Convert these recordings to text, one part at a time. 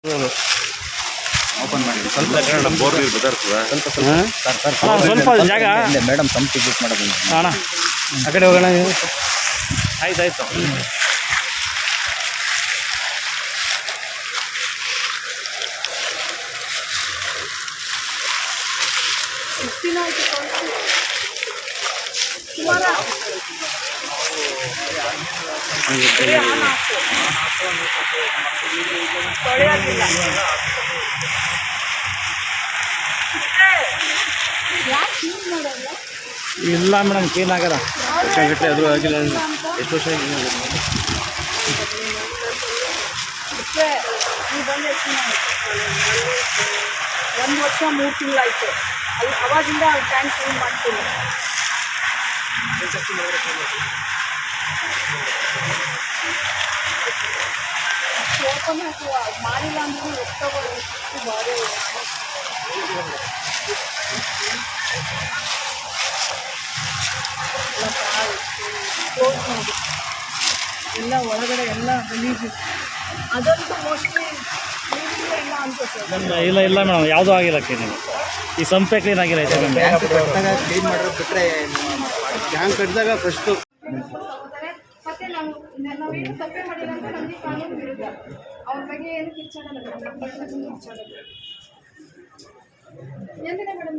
Open ಮಾಡಿ ಸ್ವಲ್ಪ ನಮ್ಮ ಬೋರ್ ಬದರ್ತದ ಸ್ವಲ್ಪ ಜಾಗ ಮೇಡಮ್ ಸಂಸ್ಥೆ ಬುಕ್ ಮಾಡೋದು ಅಣ್ಣ ಆ ಕಡೆ ಹೋಗೋಣ ನೀವು. ಆಯ್ತಾಯ್ತು. ಇಲ್ಲ ಮೇಡಮ್ ಕ್ಲೀನ್ ಆಗಲ್ಲ ಗಟ್ಟಲೆ ಅದು ಆಗಿಲ್ಲ. ಎಷ್ಟು ವರ್ಷ ಆಗಿದೆ? ಒಂದು ವರ್ಷ 3 ತಿಂಗಳಾಯ್ತು. ಅಲ್ಲಿ ಅವಾಗಿಂದ ಟ್ಯಾಂಕ್ ಕ್ಲೀನ್ ಮಾಡ್ತೀನಿ. ಓಪನ್ ಹಾಕುವ ಮಾಡಿಲ್ಲ ಅಂದ್ರೆ ಎಷ್ಟೊಂದು ಬಾರಿ ಕ್ಲೋಸ್ ಮಾಡಿ ಎಲ್ಲ ಒಳಗಡೆ ಎಲ್ಲ ಗಲೀಜು. ಅದಂತೂ ಮೋಸ್ಟ್ಲಿ ಇಲ್ಲ ಅನ್ಸುತ್ತೆ. ಇಲ್ಲ ಇಲ್ಲ ಮೇಡಮ್, ಯಾವುದೂ ಆಗಿಲ್ಲ ಕ್ಲೀನ್. ಈ ಸಂಪೆ ಕ್ಲೀನ್ ಆಗಿಲ್ಲ. ಕ್ಲೀನ್ ಮಾಡೋದು ಬಿಟ್ಟರೆ ಟ್ಯಾಂಕ್ ಕಟ್ಟಿದಾಗ ಫಸ್ಟು ಮತ್ತೆ ನಾವೇನು ತಪ್ಪೆ ಮಾಡಿಲ್ಲ ಅಂತ ನಮಗೆ ಕಾನೂನು ವಿರುದ್ಧ. ಅವ್ರ ಬಗ್ಗೆ ಏನು ಕಿಚ್ಚಾಡಲ್ಲ ಮೇಡಮ್. ನಮ್ಮ ಬಗ್ಗೆ ಕಿಚ್ಚಾಡಲ್ಲ. ಎಂದಿನ ಮೇಡಮ್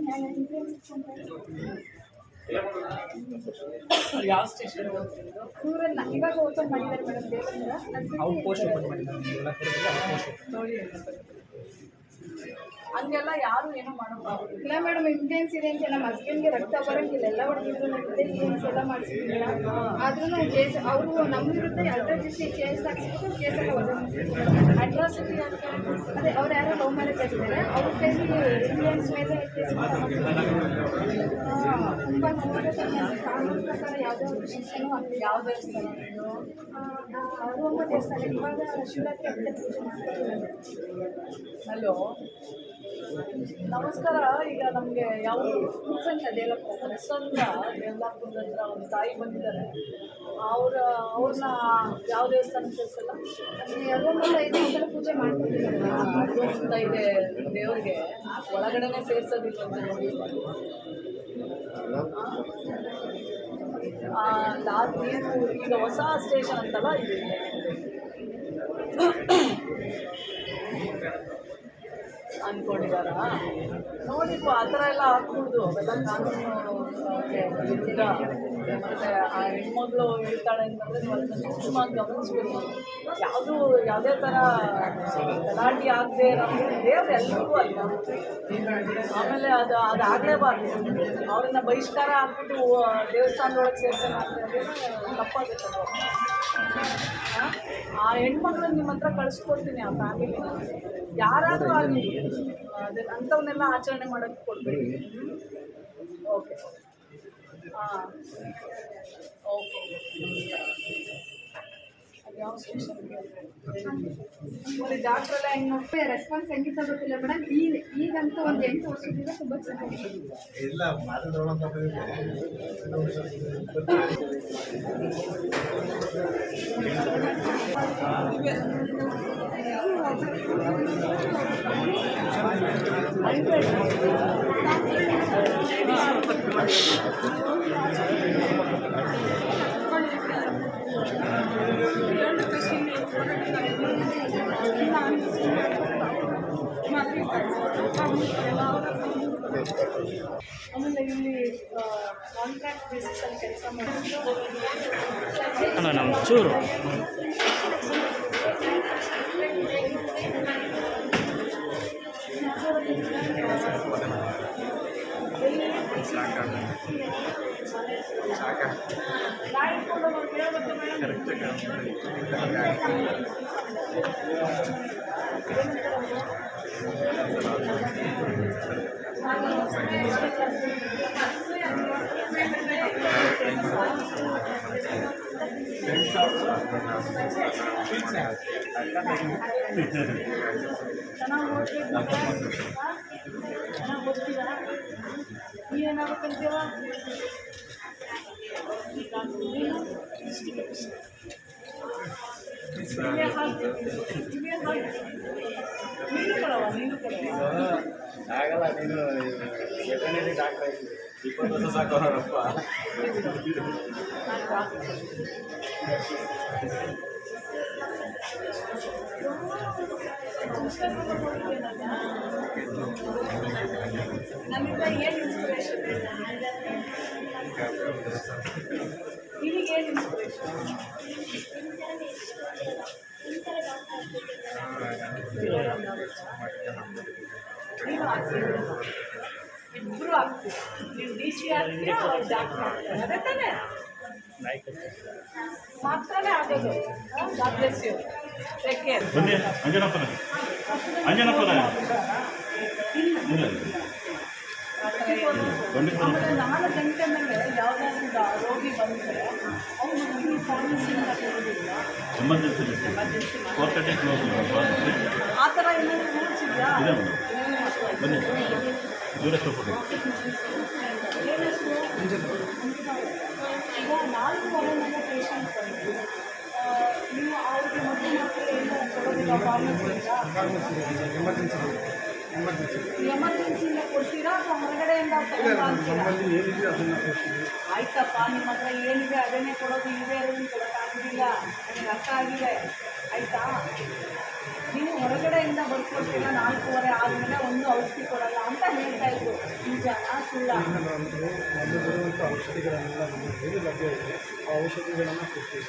ಯಾವ ಸ್ಟೇಷನ್ ಊರಲ್ಲ ಇವಾಗ ಓಪನ್ ಮಾಡಿದ್ದಾರೆ ಮೇಡಮ್. ನೋಡಿ ಹಂಗೆಲ್ಲ ಯಾರು ಏನೂ ಮಾಡೋಕ್ಕಾಗೋದು ಇಲ್ಲ ಮೇಡಮ್. ಇಂಟೆನ್ಸ್ ಇದೆ ಅಂತ ನಮ್ಮ ಹಸ್ಬೆಂಡ್ಗೆ ರಕ್ತ ಬರೋಂಗಿಲ್ಲ. ಎಲ್ಲ ಹೊಡೆದಿದ್ರು ಇಂಟೆನ್ಸ್ ಎಲ್ಲ ಮಾಡಿಸಿದ್ದಿಲ್ಲ. ಆದ್ರೂ ಕೇಸ್ ಅವರು ನಮ್ಮ ವಿರುದ್ಧ ಅಡ್ರೆಸ್ ಕೇಸ್ ಹಾಕ್ಸಿದ್ರು. ಕೇಸೆಲ್ಲ ಅಡ್ರೆಸಿಟಿ ಅದೇ ಅವ್ರು ಯಾರೋ ಲವ್ ಮ್ಯಾರೇಜ್ ಆಗಿದ್ದಾರೆ. ಅವ್ರ ಕೈಲಿ ಇಂಟೆನ್ಸ್ ಮೇಲೆ ಕೇಸ್ ತುಂಬ ಕಾನೂನು ಪ್ರಕಾರ ಯಾವುದೇ ಒಂದು ಶಿಕ್ಷೆನೂ ಆಗಲಿ. ಯಾವ ದೇವಸ್ಥಾನ ಹನುಮ ದೇವಸ್ಥಾನ ಇವಾಗ ಶಿವರಾತ್ರಿ ಹಬ್ಬದ ಪೂಜೆ ಮಾಡ್ತಾರೆ. ಹಲೋ ನಮಸ್ಕಾರ. ಈಗ ನಮಗೆ ಯಾವ ಮುನ್ಸಂತ ದೇವಪ್ಪ ಹೊಸಂತ ದೇವಲಾಪುರದ ಹತ್ರ ಒಂದು ತಾಯಿ ಬಂದಿದ್ದಾರೆ. ಅವ್ರನ್ನ ಯಾವ ದೇವಸ್ಥಾನ ಸೇರಿಸಲ್ಲ. ನಮಗೆ ಅರುವತ್ತ 5 ಪೂಜೆ ಮಾಡ್ತಿದ್ದೀವಿ. 65 ದೇವ್ರಿಗೆ ಒಳಗಡೆನೆ ಸೇರಿಸೋದಿಲ್ಲ ಅಂತ ನೋಡಿ. ನೀವು ಈಗ ಹೊಸ ಸ್ಟೇಷನ್ ಅಂತಲ್ಲ ಇದು ಅಂದ್ಕೊಂಡಿದ್ದಾರ. ನೋಡಿಪ್ಪ ಆ ಥರ ಎಲ್ಲ ಹಾಕ್ಬಿಡ್ದು. ಅವೆಲ್ಲ ಕಾನೂನು ವಿರುದ್ಧ. ಮತ್ತು ಆ ಹೆಣ್ಮಗಳು ಹೇಳ್ತಾಳೆ ಅಂತಂದರೆ ನೀವು ಅದನ್ನು ಸೂಕ್ಷ್ಮವಾಗಿ ಗಮನಿಸ್ಬೇಕು. ಯಾವುದೇ ಥರ ಗಲಾಟೆ ಆಗದೆ ನಮಗೆ ದೇವ್ರು ಎಲ್ರಿಗೂ ಅಲ್ಲ. ಆಮೇಲೆ ಅದಾಗಲೇಬಾರ್ದು. ಅವ್ರನ್ನ ಬಹಿಷ್ಕಾರ ಹಾಕ್ಬಿಟ್ಟು ದೇವಸ್ಥಾನದೊಳಗೆ ಸೇರ್ಸೋಣ ಅಂತಂದರೆ ತಪ್ಪಾಗುತ್ತೆ. ಆ ಹೆಣ್ಮಕ್ಳನ್ನ ನಿಮ್ಮ ಹತ್ರ ಕಳಿಸ್ಕೊಡ್ತೀನಿ. ಆ ಫ್ಯಾಮಿಲಿನ ಯಾರಾದರೂ ಆಗಲಿ ಅಂಥವನ್ನೆಲ್ಲ ಆಚರಣೆ ಮಾಡೋಕ್ಕೆ ಕೊಡಬೇಡಿ. ಓಕೆ ಹಾಂ ಓಕೆ. ಯಾವ ಸ್ಟೇಷನ್ಗೆ ನೋಡಿ ಡಾಕ್ಟ್ರೆಲ್ಲ ಹೆಂಗೆ ನೋಡಿ ರೆಸ್ಪಾನ್ಸ್ ಹೆಂಗಿತ್ತ ಗೊತ್ತಿಲ್ಲ ಮೇಡಮ್. ಈಗಂತೂ ಒಂದು 8 ವರ್ಷದಿಂದ ತುಂಬ ಚೆನ್ನಾಗಿದೆ. ಇಲ್ಲ ಆಮೇಲೆ ಇಲ್ಲಿ ಕಾಂಟ್ರಾಕ್ಟ್ ಬೇಸಿಸಲ್ಲಿ ಕೆಲಸ ಮಾಡಿದ್ರು. ನಮ್ಮ ಚೂರು ಚೆನ್ನಾಗಿ ಓದ್ತೀರಾ? ನೀವೇನಾಗಬೇಕಂತೀವ? ಆಗಲ್ಲ ನೀನು ವೆಟರ್ನರಿ ಡಾಕ್ಟರ್ ಆಯ್ತಿದೆ 20 ವರ್ಷ ಸಾಕು ಅವರಪ್ಪ ನಮ್ಮಿಂದ ಏನು ಇನ್ಸ್ಪಿರೇಷನ್ ನಿನಗೇನು ಇನ್ಸ್ಪಿರೇಷನ್ ನೀನು ಆಗ್ತೀವಿ ಇಬ್ಬರು ಆಗ್ತೀವಿ ನೀವು ಡಿ ಸಿ ಆಗ್ತೀರಾ ಅವ್ರು ಡಾಕ್ಟರ್ ಆಗ್ತಾರೆ ಅದೇ ತಾನೇ ಮಾತ್ರನೇ ಆಗೋದು ಡಾಕ್ಟರ್ಸಿಯು ಯಾಕೆ ಬನ್ನಿ ಅಂಜನಪ್ಪನ ಆಮೇಲೆ 4 ಗಂಟೆ ಮೇಲೆ ಯಾವುದಾದ್ರೂ ರೋಗಿ ಬಂದರೆ ಅವನು ಈ ಫಾರ್ಮಸಿಯಿಂದ ಕೊಡೋದಿಲ್ಲ ಆ ಥರ ಏನಾದರೂ ರೂಲ್ಸ್ ಇದೆಯಾ ಬನ್ನಿ ದೂರ ಸ್ವಲ್ಪ ಈಗ 4 ವಾರದಿಂದ ಪೇಷಂಟ್ ಬಂದು ನೀವು ಅವ್ರಿಗೆ ಮದ್ದು ಮಾತ್ರ ಏನು ಕೊಡೋದಿಲ್ಲ ಫಾರ್ಮಸಿಯಿಂದ ಎಮರ್ಜೆನ್ಸಿಯಿಂದ ಕೊಡ್ತೀರಾ ಅಥವಾ ಹೊರಗಡೆಯಿಂದ ಆಯ್ತಪ್ಪ ನಿಮ್ಮ ಹತ್ರ ಏನಿದೆ ಅದನ್ನೇ ಕೊಡೋದು ಇದೇ ಇರೋದನ್ನು ಕೊಡೋಕ್ಕಾಗೋದಿಲ್ಲ ನನಗೆ ಅರ್ಥ ಆಗಿದೆ ಆಯಿತಾ ನೀವು ಹೊರಗಡೆಯಿಂದ ಬರ್ಕೊಡ್ತೀರಾ 4:15 ಆದಮೇಲೆ ಒಂದು ಔಷಧಿ ಕೊಡಲ್ಲ ಅಂತ ಹೇಳ್ತಾ ಇದ್ರು ನಿಜನಾ ಸುಳ್ಳ ಔಷಧಿಗಳೆಲ್ಲ ಲಭ್ಯ ಇದೆ ಆ ಔಷಧಿಗಳನ್ನು ಕೊಡ್ತೀವಿ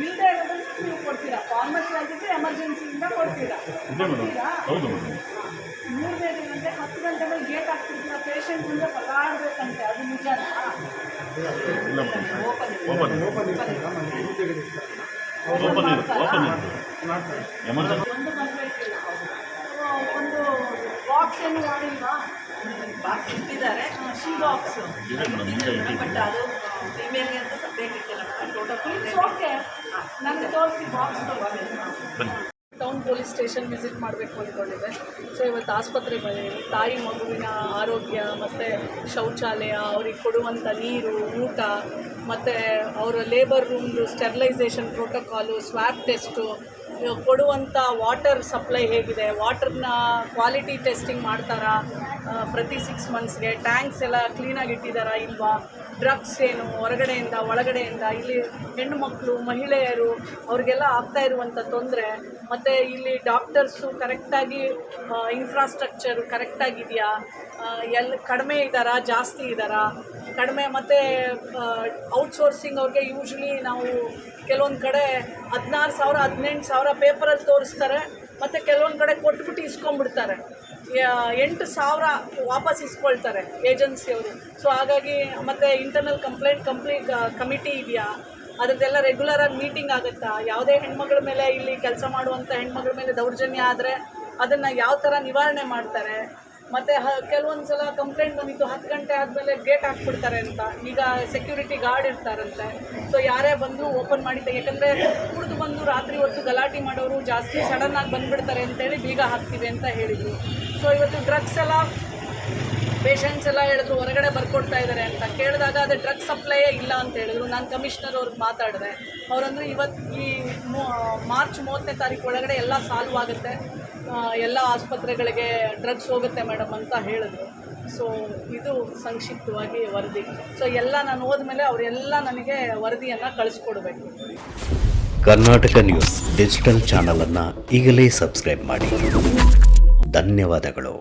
ಇಲ್ಲದೆ ಇರೋದನ್ನು ನೀವು ಕೊಡ್ತೀರಾ ಫಾರ್ಮಸಿ ಆಗಿದ್ರೆ ಎಮರ್ಜೆನ್ಸಿಯಿಂದ ಕೊಡ್ತೀರಾ ಹೌದು 3 ಗಂಟೆ 10 ಗಂಟೆ ಮೇಲೆ ಗೇಟ್ ಹಾಕ್ತಿರ್ತೀರ ಪೇಷಂಟ್ ಮುಂದೆ ಪಗಾಡಬೇಕಂತೆ ಅದು ನಿಜನಾ ಒಂದು ಕಂಪ್ಲೇಂಟ್ ಇಲ್ಲ ಒಂದು ಬಾಕ್ಸ್ ಏನು ಮಾಡಿಲ್ವಾ ಬಾಕ್ಸ್ ಇಟ್ಟಿದ್ದಾರೆ ಶೀ ಬಾಕ್ಸ್ ಬಟ್ ಅದು ಫೀಮೇಲ್ಗೆ ಅಂತ ಸಪ್ರೇಟ್ ಇಟ್ಟಿಲ್ಲ ಟೋಟಲ್ ಓಕೆ ನನಗೆ ತೋರಿಸಿ ಬಾಕ್ಸ್ ತಗೋಬೇಕು ಟೌನ್ ಪೊಲೀಸ್ ಸ್ಟೇಷನ್ ವಿಸಿಟ್ ಮಾಡಬೇಕು ಅಂದ್ಕೊಂಡಿದ್ದೆ ಸೊ ಇವತ್ತು ಆಸ್ಪತ್ರೆಗೆ ಬಂದಿದ್ದೀನಿ ತಾಯಿ ಮಗುವಿನ ಆರೋಗ್ಯ ಮತ್ತು ಶೌಚಾಲಯ ಅವ್ರಿಗೆ ಕೊಡುವಂಥ ನೀರು ಊಟ ಮತ್ತು ಅವರ ಲೇಬರ್ ರೂಮ್ದು ಸ್ಟೆರಿಲೈಸೇಷನ್ ಪ್ರೋಟೋಕಾಲು ಸ್ವ್ಯಾಬ್ ಟೆಸ್ಟು ಕೊಡುವಂಥ ವಾಟರ್ ಸಪ್ಲೈ ಹೇಗಿದೆ ವಾಟರ್ನ ಕ್ವಾಲಿಟಿ ಟೆಸ್ಟಿಂಗ್ ಮಾಡ್ತಾರಾ ಪ್ರತಿ 6 ಮಂತ್ಸ್ಗೆ ಟ್ಯಾಂಕ್ಸ್ ಎಲ್ಲ ಕ್ಲೀನಾಗಿ ಇಟ್ಟಿದ್ದಾರಾ ಇಲ್ವಾ ಡ್ರಗ್ಸ್ ಏನು ಹೊರಗಡೆಯಿಂದ ಒಳಗಡೆಯಿಂದ ಇಲ್ಲಿ ಹೆಣ್ಣು ಮಕ್ಕಳು ಮಹಿಳೆಯರು ಅವ್ರಿಗೆಲ್ಲ ಆಗ್ತಾ ಇರುವಂಥ ತೊಂದರೆ ಮತ್ತು ಇಲ್ಲಿ ಡಾಕ್ಟರ್ಸು ಕರೆಕ್ಟಾಗಿ ಇನ್ಫ್ರಾಸ್ಟ್ರಕ್ಚರು ಕರೆಕ್ಟಾಗಿದೆಯಾ ಕಡಿಮೆ ಇದ್ದಾರಾ ಜಾಸ್ತಿ ಇದ್ದಾರಾ ಕಡಿಮೆ ಮತ್ತು ಔಟ್ಸೋರ್ಸಿಂಗ್ ಅವ್ರಿಗೆ ಯೂಶ್ವಲಿ ನಾವು ಕೆಲವೊಂದು ಕಡೆ 16,000 18,000 ಪೇಪರಲ್ಲಿ ತೋರಿಸ್ತಾರೆ ಮತ್ತು ಕೆಲವೊಂದು ಕಡೆ ಕೊಟ್ಬಿಟ್ಟು ಇಸ್ಕೊಂಡ್ಬಿಡ್ತಾರೆ 8,000 ವಾಪಸ್ ಇಸ್ಕೊಳ್ತಾರೆ ಏಜೆನ್ಸಿಯವರು ಸೊ ಹಾಗಾಗಿ ಮತ್ತು ಇಂಟರ್ನಲ್ ಕಮಿಟಿ ಇದೆಯಾ ಅದರದ್ದೆಲ್ಲ ರೆಗ್ಯುಲರಾಗಿ ಮೀಟಿಂಗ್ ಆಗುತ್ತಾ ಯಾವುದೇ ಹೆಣ್ಮಗಳ ಮೇಲೆ ಇಲ್ಲಿ ಕೆಲಸ ಮಾಡುವಂಥ ಹೆಣ್ಮಗಳ ಮೇಲೆ ದೌರ್ಜನ್ಯ ಆದರೆ ಅದನ್ನು ಯಾವ ಥರ ನಿವಾರಣೆ ಮಾಡ್ತಾರೆ ಮತ್ತು ಕೆಲವೊಂದು ಸಲ ಕಂಪ್ಲೇಂಟ್ ಬಂದಿತ್ತು 10 ಗಂಟೆ ಆದಮೇಲೆ ಗೇಟ್ ಹಾಕ್ಬಿಡ್ತಾರೆ ಅಂತ ಈಗ ಸೆಕ್ಯೂರಿಟಿ ಗಾರ್ಡ್ ಇರ್ತಾರಂತೆ ಸೊ ಯಾರೇ ಬಂದರೂ ಓಪನ್ ಮಾಡಿ ಯಾಕಂದರೆ ಕುಡಿದು ಬಂದು ರಾತ್ರಿ ಹೊತ್ತು ಗಲಾಟೆ ಮಾಡೋರು ಜಾಸ್ತಿ ಸಡನ್ನಾಗಿ ಬಂದುಬಿಡ್ತಾರೆ ಅಂತೇಳಿ ಬೀಗ ಹಾಕ್ತೀವಿ ಅಂತ ಹೇಳಿದರು ಸೊ ಇವತ್ತು ಡ್ರಗ್ಸ್ ಎಲ್ಲ ಪೇಷಂಟ್ಸ್ ಎಲ್ಲ ಹೇಳಿದ್ರು ಹೊರಗಡೆ ಬರ್ಕೊಡ್ತಾ ಇದ್ದಾರೆ ಅಂತ ಕೇಳಿದಾಗ ಅದು ಡ್ರಗ್ ಸಪ್ಲೈಯೇ ಇಲ್ಲ ಅಂತ ಹೇಳಿದ್ರು ನಾನು ಕಮಿಷನರ್ ಅವ್ರಿಗೆ ಮಾತಾಡಿದೆ ಅವರಂದ್ರೆ ಇವತ್ತು ಈ ಮಾರ್ಚ್ 30ನೇ ತಾರೀಕು ಒಳಗಡೆ ಎಲ್ಲ ಸಾಲ್ವ್ ಆಗುತ್ತೆ ಎಲ್ಲ ಆಸ್ಪತ್ರೆಗಳಿಗೆ ಡ್ರಗ್ಸ್ ಹೋಗುತ್ತೆ ಮೇಡಮ್ ಅಂತ ಹೇಳಿದ್ರು ಸೊ ಇದು ಸಂಕ್ಷಿಪ್ತವಾಗಿ ವರದಿ ಸೊ ಎಲ್ಲ ನಾನು ಹೋದ್ಮೇಲೆ ಅವರೆಲ್ಲ ನನಗೆ ವರದಿಯನ್ನು ಕಳಿಸ್ಕೊಡ್ಬೇಕು ಕರ್ನಾಟಕ ನ್ಯೂಸ್ ಡಿಜಿಟಲ್ ಚಾನಲನ್ನು ಈಗಲೇ ಸಬ್ಸ್ಕ್ರೈಬ್ ಮಾಡಿ ಧನ್ಯವಾದಗಳು.